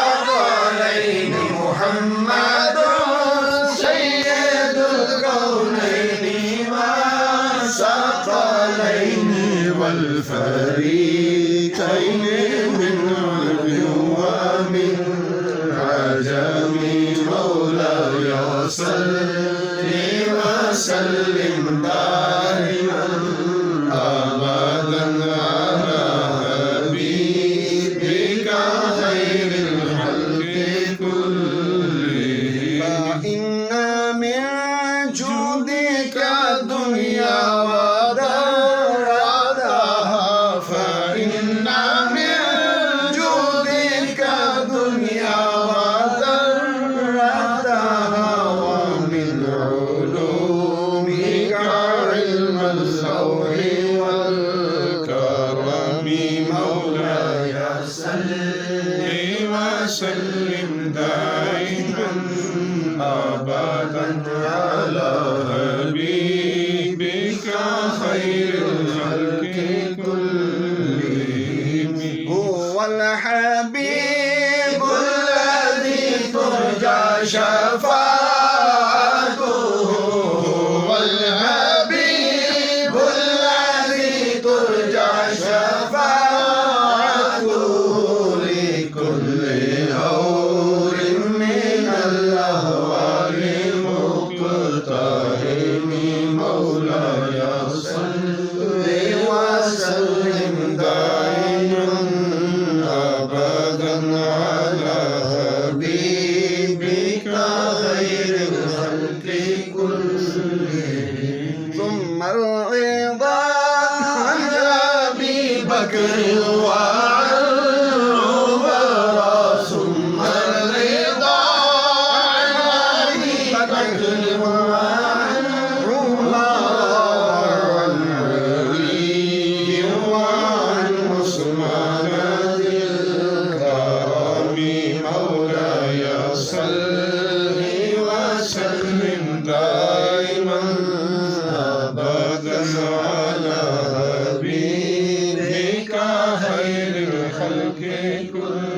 والثقلين محمد سيد الكونين والثقلين والفريقين من عرب ومن عجم مولاي صل وسلم دائما أبدا على حبيبك خير الخلق كلهم فإن من جودك الدنيا ودرتها فإن من جودك الدنيا ودرتها ومن علومك علم اللوح والكرم مولاي صل وسلم دائما أبدا على حبيبك خير الخلق كلهم هو الحبيب الذي ترجى شفاعته هو الحبيب الذي ترجى شفاعته لكل هول من الأهوال مقتحم مولاي صل وسلم دائما أبدا على حبيبك خير الخلق كلهم ثم الرضا عن أبي بكر وعن عمر ثم الرضا عن أبي بكر وعن عمر وعن علي وعن عثمان ذي الكرم مولاي صل وسلم دائما أبدا على حبيبك خير الخلق كلهم